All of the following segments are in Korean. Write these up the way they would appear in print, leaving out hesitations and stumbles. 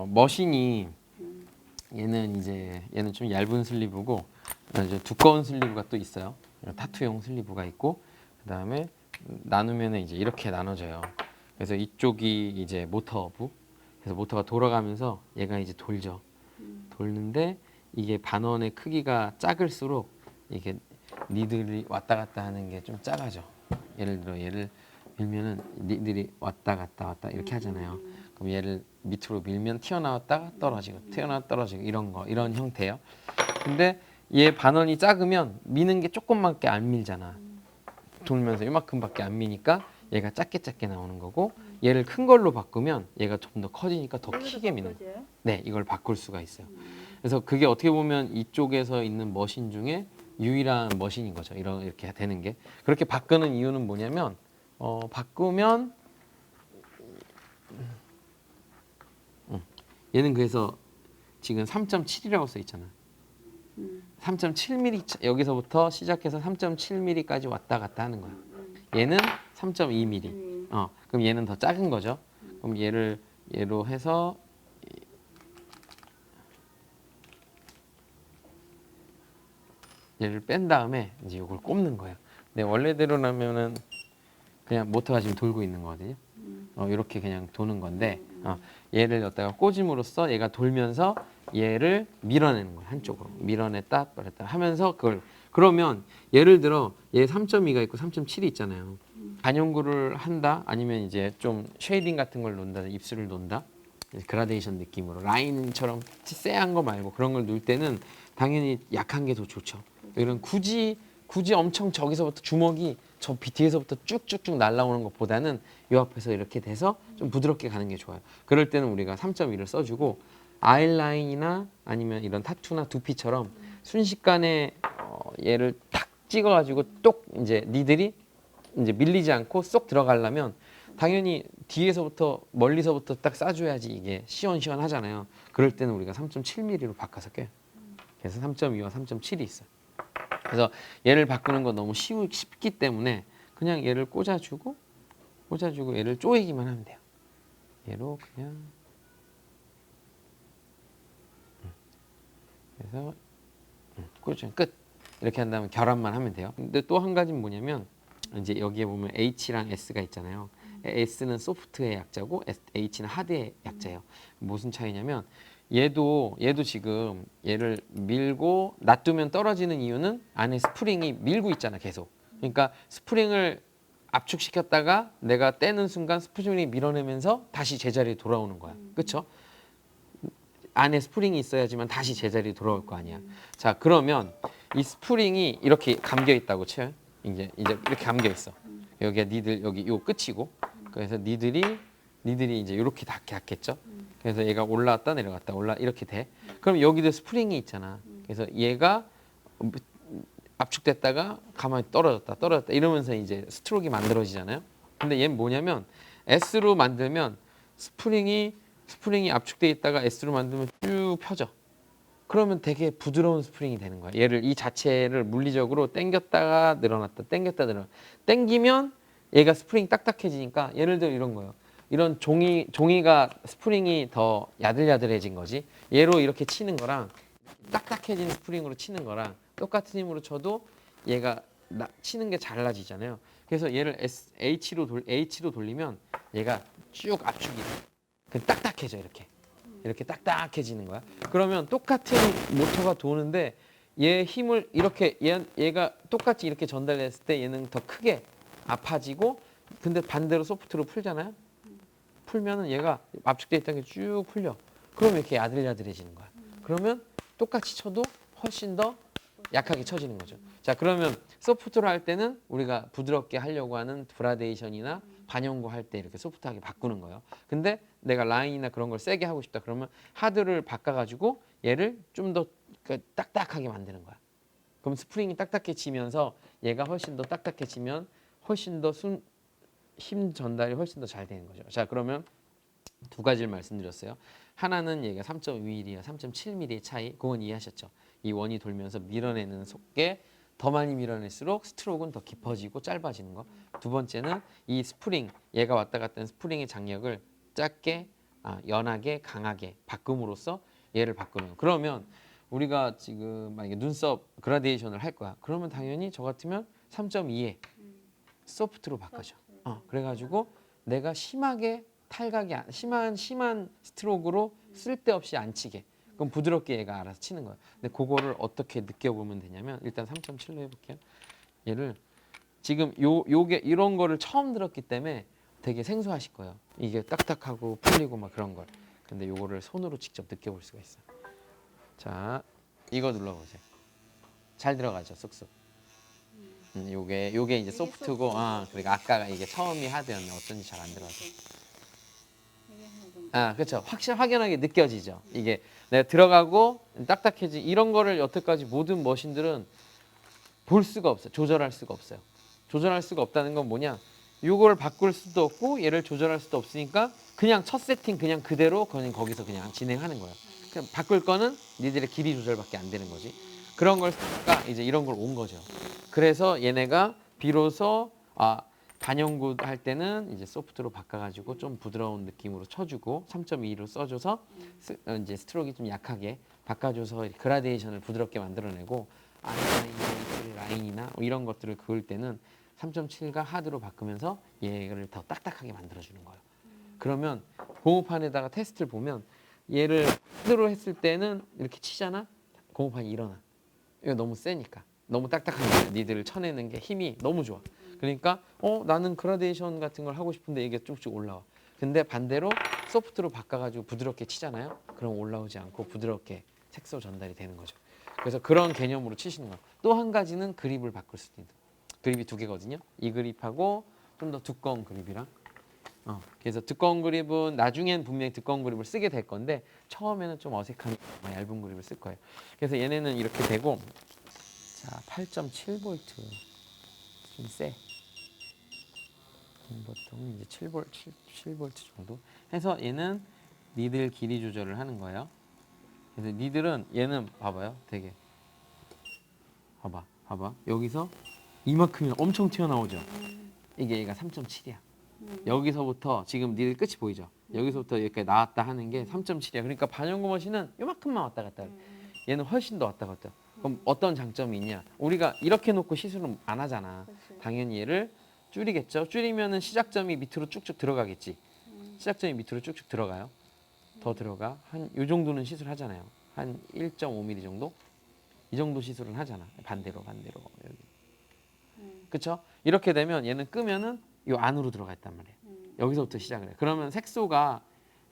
머신이 얘는 좀 얇은 슬리브고 이제 두꺼운 슬리브가 또 있어요. 타투용 슬리브가 있고 그다음에 나누면은 이제 이렇게 나눠져요. 그래서 이쪽이 이제 모터부. 그래서 모터가 돌아가면서 얘가 이제 돌죠. 돌는데 이게 반원의 크기가 작을수록 이게 니들이 왔다 갔다 하는 게 좀 작아져. 예를 들어 얘를 밀면은 니들이 왔다 갔다 이렇게 하잖아요. 그럼 얘를 밑으로 밀면 튀어나왔다가 떨어지고 튀어나왔다 떨어지고 이런 형태예요. 근데 얘 반원이 작으면 미는 게 조금밖에 안 밀잖아. 돌면서 이만큼밖에 안 미니까 얘가 작게 나오는 거고 얘를 큰 걸로 바꾸면 얘가 좀 더 커지니까 더 크게 미는 거예요. 네, 이걸 바꿀 수가 있어요. 그래서 그게 어떻게 보면 이쪽에서 있는 머신 중에 유일한 머신인 거죠. 이렇게 되는 게. 그렇게 바꾸는 이유는 뭐냐면 바꾸면 얘는 그래서 지금 3.7이라고 써 있잖아. 3.7mm 여기서부터 시작해서 3.7mm까지 왔다 갔다 하는 거야. 얘는 3.2mm. 그럼 얘는 더 작은 거죠. 그럼 얘로 해서 얘를 뺀 다음에 이제 이걸 꼽는 거예요. 근데 원래대로라면은 그냥 모터가 지금 돌고 있는 거거든요. 이렇게 그냥 도는 건데 얘를 여기다가 꽂음으로써 얘가 돌면서 얘를 밀어내는 거예요. 한쪽으로 밀어냈다 버렸다 하면서 그러면 예를 들어 얘 3.2가 있고 3.7이 있잖아요. 반영구를 한다 아니면 이제 좀 쉐이딩 같은 걸 놓는다 입술을 놓는다 그라데이션 느낌으로 라인처럼 쎄한 거 말고 그런 걸 놓을 때는 당연히 약한 게 더 좋죠. 이런 굳이 엄청 저기서부터 주먹이 저 뒤에서부터 쭉쭉쭉 날라오는 것보다는 이 앞에서 이렇게 돼서 좀 부드럽게 가는 게 좋아요. 그럴 때는 우리가 3.2를 써주고 아이라인이나 아니면 이런 타투나 두피처럼 순식간에 얘를 탁 찍어가지고 똑 이제 니들이 이제 밀리지 않고 쏙 들어가려면 당연히 뒤에서부터 멀리서부터 딱 쏴줘야지 이게 시원시원하잖아요. 그럴 때는 우리가 3.7mm로 바꿔서 껴요. 그래서 3.2와 3.7이 있어요. 그래서 얘를 바꾸는 건 너무 쉽기 때문에 그냥 얘를 꽂아주고 얘를 쪼이기만 하면 돼요. 얘로 그냥 그래서 꽂으면 끝. 이렇게 한 다음에 결합만 하면 돼요. 근데 또 한 가지는 뭐냐면 이제 여기에 보면 H랑 S가 있잖아요. S는 소프트의 약자고 H는 하드의 약자예요. 무슨 차이냐면 얘도 지금 얘를 밀고 놔두면 떨어지는 이유는 안에 스프링이 밀고 있잖아 계속. 그러니까 스프링을 압축시켰다가 내가 떼는 순간 스프링이 밀어내면서 다시 제자리에 돌아오는 거야. 그렇죠? 안에 스프링이 있어야지만 다시 제자리에 돌아올 거 아니야. 자, 그러면 이 스프링이 이렇게 감겨 있다고 쳐요. 이제 이렇게 감겨 있어. 여기가 니들 여기 요 끝이고. 그래서 니들이 이제 이렇게 닿겠죠. 그래서 얘가 올라왔다 내려갔다 이렇게 돼. 그럼 여기도 스프링이 있잖아. 그래서 얘가 압축됐다가 가만히 떨어졌다 이러면서 이제 스트로크가 만들어지잖아요. 근데 얘는 뭐냐면 S로 만들면 스프링이 압축돼 있다가 S로 만들면 쭉 펴져. 그러면 되게 부드러운 스프링이 되는 거야. 얘를 이 자체를 물리적으로 당겼다가 늘어났다 당기면 얘가 스프링이 딱딱해지니까 예를 들어 이런 거예요. 이런 종이가 스프링이 더 야들야들해진 거지. 얘로 이렇게 치는 거랑 딱딱해진 스프링으로 치는 거랑 똑같은 힘으로 쳐도 얘가 치는 게 달라지잖아요. 그래서 얘를 H로 돌리면 얘가 쭉 압축이 돼. 딱딱해져 이렇게 딱딱해지는 거야. 그러면 똑같은 모터가 도는데 얘 힘을 이렇게 얘가 똑같이 이렇게 전달했을 때 얘는 더 크게 아파지고 근데 반대로 소프트로 풀잖아요. 풀면은 얘가 압축돼 있다는 게 쭉 풀려. 그러면 이렇게 야들야들해지는 거야. 그러면 똑같이 쳐도 훨씬 더 약하게 쳐지는 거죠. 자, 그러면 소프트로 할 때는 우리가 부드럽게 하려고 하는 그라데이션이나 반영구 할 때 이렇게 소프트하게 바꾸는 거예요. 근데 내가 라인이나 그런 걸 세게 하고 싶다 그러면 하드를 바꿔가지고 얘를 좀 더 딱딱하게 만드는 거야. 그럼 스프링이 딱딱해지면서 얘가 훨씬 더 딱딱해지면 훨씬 더 힘 전달이 훨씬 더 잘 되는 거죠. 자, 그러면 두 가지를 말씀드렸어요. 하나는 얘가 3.2mm와 3.7mm의 차이, 그건 이해하셨죠? 이 원이 돌면서 밀어내는 속에 더 많이 밀어낼수록 스트로크는 더 깊어지고 짧아지는 거. 두 번째는 이 스프링, 얘가 왔다 갔다 하는 스프링의 장력을 작게 연하게 강하게 바꿈으로써 얘를 바꾸는 거예요. 그러면 우리가 지금 만약에 눈썹 그라데이션을 할 거야. 그러면 당연히 저 같으면 3.2에 소프트로 바꿔줘. 그래가지고 내가 심하게 탈각이 심한 스트로크로 쓸데없이 안 치게. 그럼 부드럽게 얘가 알아서 치는 거야. 근데 그거를 어떻게 느껴보면 되냐면 일단 3.7로 해볼게요. 얘를 지금 요게 이런 거를 처음 들었기 때문에 되게 생소하실 거예요. 이게 딱딱하고 풀리고 막 그런 걸. 근데 요거를 손으로 직접 느껴볼 수가 있어요. 자, 이거 눌러보세요. 잘 들어가죠, 쑥쑥. 요게 이제 소프트고, 그러니까 아까가 이게 처음이 하드였네. 어쩐지 잘 안 들어가서. 그렇죠. 확연하게 느껴지죠. 이게 내가 들어가고 딱딱해지 이런 거를 여태까지 모든 머신들은 볼 수가 없어요. 조절할 수가 없어요. 조절할 수가 없다는 건 뭐냐? 요거를 바꿀 수도 없고 얘를 조절할 수도 없으니까 그냥 첫 세팅 그냥 그대로 거기서 그냥 진행하는 거예요. 그냥 바꿀 거는 니들의 길이 조절밖에 안 되는 거지. 그런 걸 쓰니까 이제 이런 걸 온 거죠. 그래서 얘네가 비로소 반영구 할 때는 이제 소프트로 바꿔가지고 좀 부드러운 느낌으로 쳐주고 3.2로 써줘서 이제 스트로크가 좀 약하게 바꿔줘서 그라데이션을 부드럽게 만들어내고 아이라인이나 라인이나 이런 것들을 그을 때는 3.7과 하드로 바꾸면서 얘를 더 딱딱하게 만들어주는 거예요. 그러면 고무판에다가 테스트를 보면 얘를 하드로 했을 때는 이렇게 치잖아? 고무판이 일어나. 이거 너무 세니까. 너무 딱딱한 거야. 니들을 쳐내는 게 힘이 너무 좋아. 그러니까 나는 그라데이션 같은 걸 하고 싶은데 이게 쭉쭉 올라와. 근데 반대로 소프트로 바꿔가지고 부드럽게 치잖아요. 그럼 올라오지 않고 부드럽게 색소 전달이 되는 거죠. 그래서 그런 개념으로 치시는 거예요. 또 한 가지는 그립을 바꿀 수도 있는. 그립이 두 개거든요. 이 그립하고 좀 더 두꺼운 그립이랑. 그래서 두꺼운 그립은 나중엔 분명히 두꺼운 그립을 쓰게 될 건데 처음에는 좀 어색하니까 얇은 그립을 쓸 거예요. 그래서 얘네는 이렇게 되고 자 8.7V 좀 세. 보통 이제 7V 정도 해서 얘는 니들 길이 조절을 하는 거예요. 그래서 니들은 얘는 봐봐요. 되게 봐봐 여기서 이만큼이 엄청 튀어나오죠. 이게 얘가 3.7이야. 여기서부터 지금 니들 끝이 보이죠? 여기서부터 이렇게 나왔다 하는 게 3.7이야. 그러니까 반영구 머신은 요만큼만 왔다 갔다 해. 얘는 훨씬 더 왔다 갔다. 그럼 어떤 장점이 있냐? 우리가 이렇게 놓고 시술은 안 하잖아. 당연히 얘를 줄이겠죠. 줄이면은 시작점이 밑으로 쭉쭉 들어가겠지. 시작점이 밑으로 쭉쭉 들어가요. 더 들어가. 한 요 정도는 시술하잖아요. 한 1.5mm 정도? 이 정도 시술은 하잖아. 반대로 여기. 그렇죠? 이렇게 되면 얘는 끄면은 요 안으로 들어가 있단 말이에요. 여기서부터 시작을 해. 그러면 색소가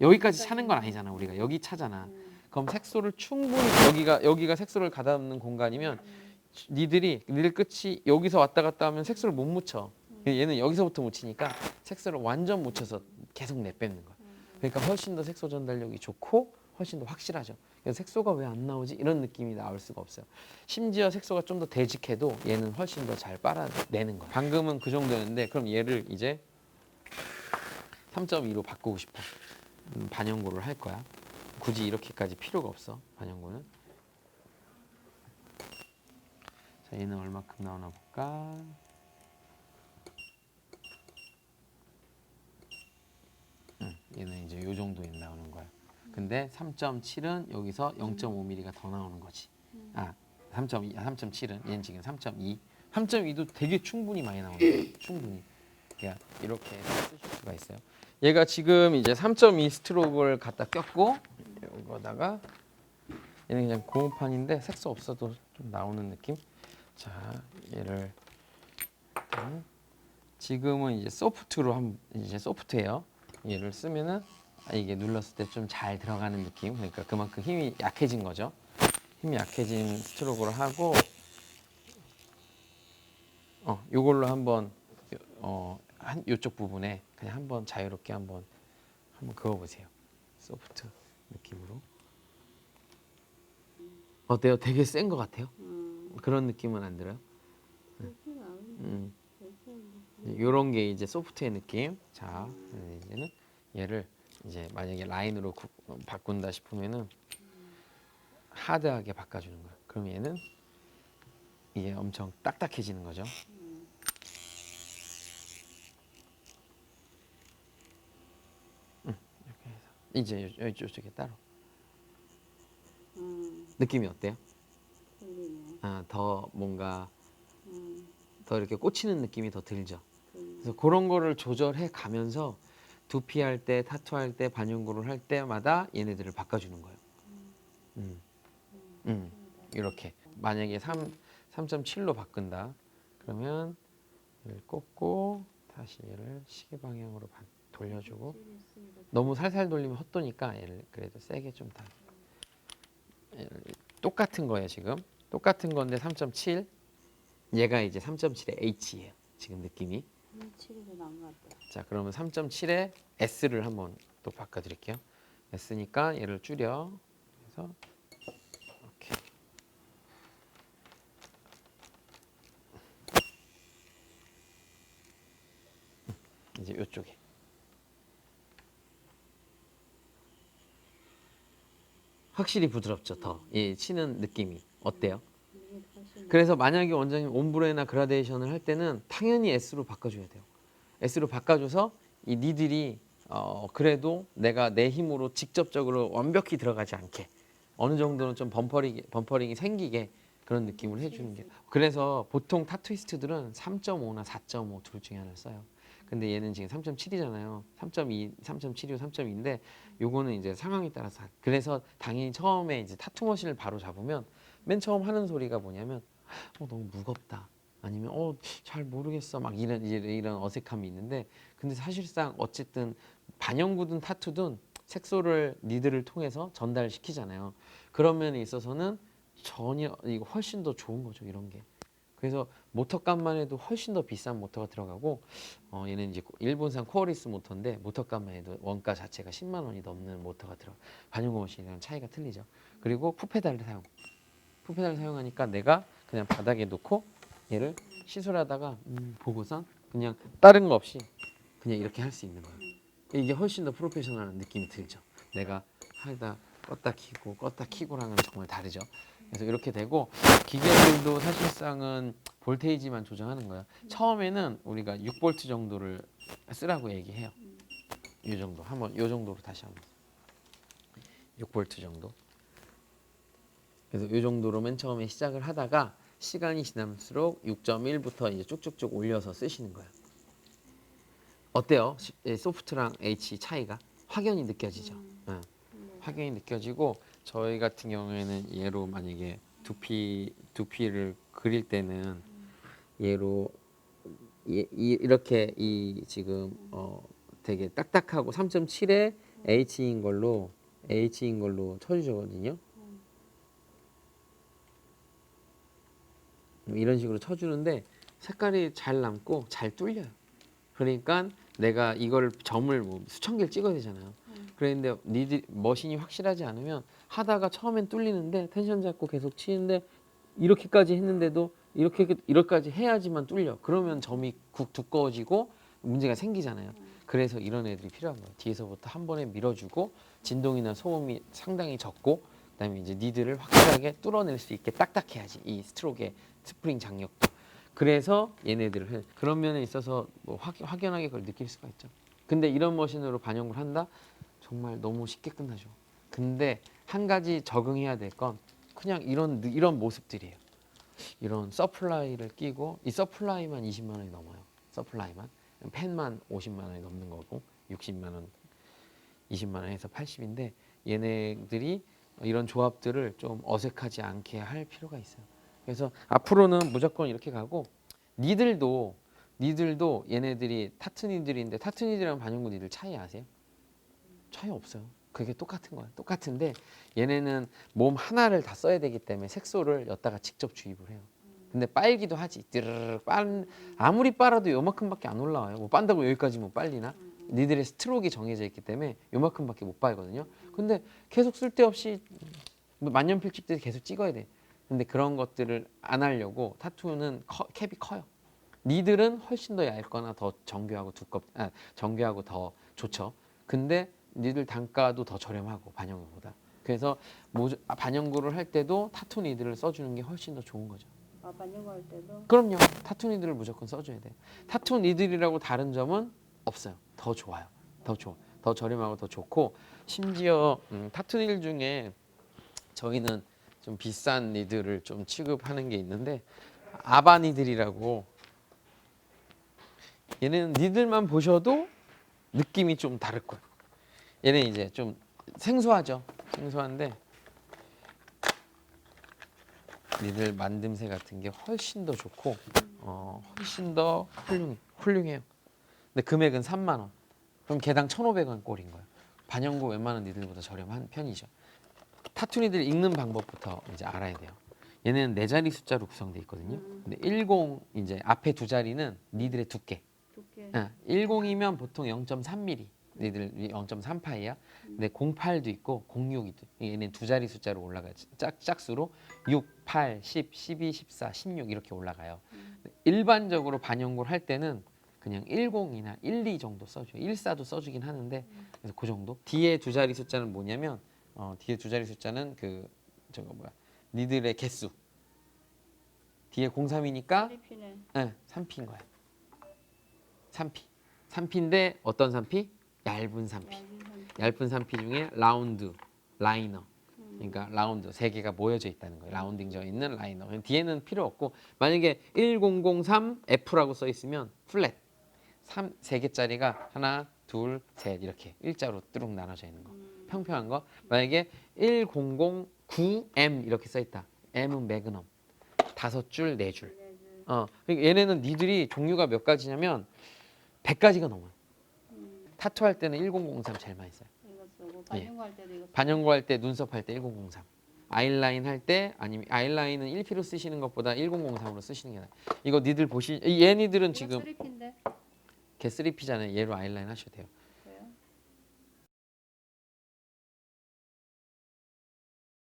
여기까지 차는 건 아니잖아. 우리가 여기 차잖아. 그럼 색소를 충분히 여기가 색소를 가다듬는 공간이면 니들 끝이 여기서 왔다 갔다 하면 색소를 못 묻혀. 얘는 여기서부터 묻히니까 색소를 완전 묻혀서 계속 내뱉는 거야. 그러니까 훨씬 더 색소 전달력이 좋고 훨씬 더 확실하죠. 그래서 색소가 왜 안 나오지? 이런 느낌이 나올 수가 없어요. 심지어 색소가 좀 더 되직해도 얘는 훨씬 더 잘 빨아내는 거야. 방금은 그 정도였는데 그럼 얘를 이제 3.2로 바꾸고 싶어. 반영구를 할 거야. 굳이 이렇게까지 필요가 없어. 반영구는. 자, 얘는 얼마큼 나오나 볼까? 얘는 이제 요 정도에 나오는 거야. 근데 3.7은 여기서 0.5mm가 더 나오는 거지. 3.2, 3.7은 얘는 지금 3.2. 3.2도 되게 충분히 많이 나오는 거야. 충분히. 그러니까 이렇게 해서 쓰실 수가 있어요. 얘가 지금 이제 3.2 스트로크를 갖다 꼈고 이거다가 얘는 그냥 고무판인데 색소 없어도 좀 나오는 느낌. 자, 얘를 지금은 이제 소프트로 이제 소프트예요. 얘를 쓰면은 이게 눌렀을 때 좀 잘 들어가는 느낌. 그러니까 그만큼 힘이 약해진 거죠. 힘이 약해진 스트로크를 하고 요걸로 한번 한 요쪽 부분에 그냥 한번 자유롭게 한번 그어 보세요. 소프트 느낌으로. 어때요? 되게 센 것 같아요? 그런 느낌은 안 들어요? 요런 게 이제 소프트의 느낌. 자, 이제는 얘를 이제 만약에 라인으로 바꾼다 싶으면은 하드하게 바꿔주는 거야. 그럼 얘는 이게 엄청 딱딱해지는 거죠. 이렇게 해서 이제 이쪽에 따로. 음, 느낌이 어때요? 틀리네. 아, 더 뭔가 음, 더 이렇게 꽂히는 느낌이 더 들죠. 틀리네. 그래서 그런 거를 조절해 가면서 두피할 때, 타투할 때, 반영구를 할 때마다 얘네들을 바꿔주는 거예요. 음, 이렇게 만약에 3.7로 바꾼다. 그러면 얘를 꽂고 다시 얘를 시계 방향으로 돌려주고 너무 살살 돌리면 헛도니까 얘를 그래도 세게 좀 다. 똑같은 거예요 지금. 똑같은 건데 3.7. 얘가 이제 3.7의 H예요. 지금 느낌이. 7이 더 나은 것 같다. 자, 그러면 3.7에 S를 한번 또 바꿔드릴게요. S니까 얘를 줄여. 그래서 이렇게. 이제 이쪽에. 확실히 부드럽죠. 더. 이 치는 느낌이 어때요? 이게 훨씬 그래서 만약에 원장님 옴브레나 그라데이션을 할 때는 당연히 S로 바꿔줘야 돼요. S로 바꿔줘서 이 니들이 그래도 내가 내 힘으로 직접적으로 완벽히 들어가지 않게 어느 정도는 좀 범퍼링이 생기게 그런 느낌을 해주는 게. 그래서 보통 타투이스트들은 3.5나 4.5 둘 중에 하나를 써요. 근데 얘는 지금 3.7이잖아요. 3.2, 3.7이고 3.2인데 요거는 이제 상황에 따라서. 그래서 당연히 처음에 이제 타투 머신을 바로 잡으면 맨 처음 하는 소리가 뭐냐면 너무 무겁다. 아니면 잘 모르겠어. 막 이런 어색함이 있는데 근데 사실상 어쨌든 반영구든 타투든 색소를 니들을 통해서 전달시키잖아요. 그런 면에 있어서는 전혀 이거 훨씬 더 좋은 거죠. 이런 게. 그래서 모터값만 해도 훨씬 더 비싼 모터가 들어가고 얘는 이제 일본산 코어리스 모터인데 모터값만 해도 원가 자체가 10만 원이 넘는 모터가 들어. 반영구 머신이랑 차이가 틀리죠. 그리고 푸페달을 사용. 푸페달을 사용하니까 내가 그냥 바닥에 놓고 얘를 시술하다가 보고선 그냥 다른 거 없이 그냥 이렇게 할 수 있는 거예요. 이게 훨씬 더 프로페셔널한 느낌이 들죠. 내가 하다 껐다 켜고 껐다 켜고랑은 정말 다르죠. 그래서 이렇게 되고 기계들도 사실상은 볼테이지만 조정하는 거야. 처음에는 우리가 6볼트 정도를 쓰라고 얘기해요. 이 정도 한번 이 정도로 다시 한번 6볼트 정도. 그래서 이 정도로 맨 처음에 시작을 하다가 시간이 지날수록 6.1부터 이제 쭉쭉쭉 올려서 쓰시는 거예요. 어때요? 소프트랑 H 차이가 확연히 느껴지죠. 응. 확연히 느껴지고 저희 같은 경우에는 얘로 만약에 두피를 그릴 때는 얘로 이렇게 이 지금 되게 딱딱하고 3.7에 H인 걸로 쳐주거든요. 이런 식으로 쳐주는데 색깔이 잘 남고 잘 뚫려요. 그러니까 내가 이걸 점을 뭐 수천 개를 찍어야 되잖아요. 그런데 니들 머신이 확실하지 않으면 하다가 처음엔 뚫리는데 텐션 잡고 계속 치는데 이렇게까지 했는데도 이렇게까지 해야지만 뚫려. 그러면 점이 국 두꺼워지고 문제가 생기잖아요. 그래서 이런 애들이 필요한 거예요. 뒤에서부터 한 번에 밀어주고 진동이나 소음이 상당히 적고 그다음에 이제 니들을 확실하게 뚫어낼 수 있게 딱딱해야지 이 스트로크의 스프링 장력도. 그래서 얘네들을 해. 그런 면에 있어서 뭐 확연하게 그걸 느낄 수가 있죠. 근데 이런 머신으로 반영을 한다? 정말 너무 쉽게 끝나죠. 근데 한 가지 적응해야 될 건 그냥 이런 모습들이에요. 이런 서플라이를 끼고 이 서플라이만 20만 원이 넘어요. 서플라이만. 펜만 50만 원이 넘는 거고 60만 원, 20만 원에서 80인데 얘네들이 이런 조합들을 좀 어색하지 않게 할 필요가 있어요. 그래서 앞으로는 무조건 이렇게 가고 니들도 얘네들이 타투니들인데 타투니들이랑 반영구 니들 차이 아세요? 차이 없어요. 그게 똑같은 거예요. 똑같은데 얘네는 몸 하나를 다 써야 되기 때문에 색소를 여기다가 직접 주입을 해요. 근데 빨기도 하지. 아무리 빨아도 요만큼밖에 안 올라와요. 뭐 빤다고 여기까지 뭐 빨리나? 니들의 스트로크가 정해져 있기 때문에 요만큼밖에 못 빨거든요. 근데 계속 쓸데없이 만년필 찍듯이 계속 찍어야 돼. 근데 그런 것들을 안 하려고 타투는 캡이 커요. 니들은 훨씬 더 얇거나 더 정교하고 더 좋죠. 근데 니들 단가도 더 저렴하고 반영구보다. 그래서 반영구를 할 때도 타투 니들을 써주는 게 훨씬 더 좋은 거죠. 아, 반영할 때도 그럼요. 타투 니들을 무조건 써줘야 돼요. 타투 니들이라고 다른 점은 없어요. 더 좋아요. 더 좋아. 더 저렴하고 더 좋고 심지어 타투 니들 중에 저희는 좀 비싼 니들을 좀 취급하는 게 있는데 아바 니들이라고 얘는 니들만 보셔도 느낌이 좀 다를 거예요. 얘는 이제 좀 생소하죠. 생소한데 니들 만듦새 같은 게 훨씬 더 좋고 훨씬 더 훌륭해요. 근데 금액은 3만 원. 그럼 개당 1,500원 꼴인 거예요. 반영구 웬만한 니들보다 저렴한 편이죠. 타투 니들 읽는 방법부터 이제 알아야 돼요. 얘는 네 자리 숫자로 구성돼 있거든요. 근데 10 이제 앞에 두 자리는 니들의 두께. 두께. 10이면 보통 0.3mm. 니들 0.38이야. 근데 08도 있고 06도 있고 얘는 두 자리 숫자로 올라가요. 짝수로 6, 8, 10, 12, 14, 16 이렇게 올라가요. 일반적으로 반영구를 할 때는 그냥 10이나 12 정도 써줘요. 14도 써주긴 하는데 그래서 그 정도. 뒤에 두 자리 숫자는 뭐냐면 뒤에 두 자리 숫자는 그 저거 뭐야 니들의 개수. 뒤에 03이니까 리피네. 3피인 거야. 3피. 3피인데 어떤 3피? 얇은 3피. 얇은 3피 중에 라운드, 라이너. 그러니까 라운드 세 개가 모여져 있다는 거예요. 라운딩져 있는 라이너. 뒤에는 필요 없고 만약에 1003F라고 써 있으면 플랫. 3개짜리가 하나, 둘, 셋 이렇게 일자로 뚜룩 나눠져 있는 거. 평평한 거. 만약에 1009M 이렇게 써 있다. M은 매그넘. 5줄, 4줄. 그러니까 얘네는 니들이 종류가 몇 가지냐면 100가지가 넘어요. 타투 할 때는 1003 제일 많이 써요. 이거 쓰고 반영구 할 때도 이거 쓰고. 반영구 할 때 눈썹 할 때 1003. 아이라인 할 때 아니면 아이라인은 1피로 쓰시는 것보다 1003으로 쓰시는 게 나아요. 이거 니들 보시 얘 니들은 이거 지금 3P인데. 걔 3P잖아요. 얘로 아이라인 하셔도 돼요.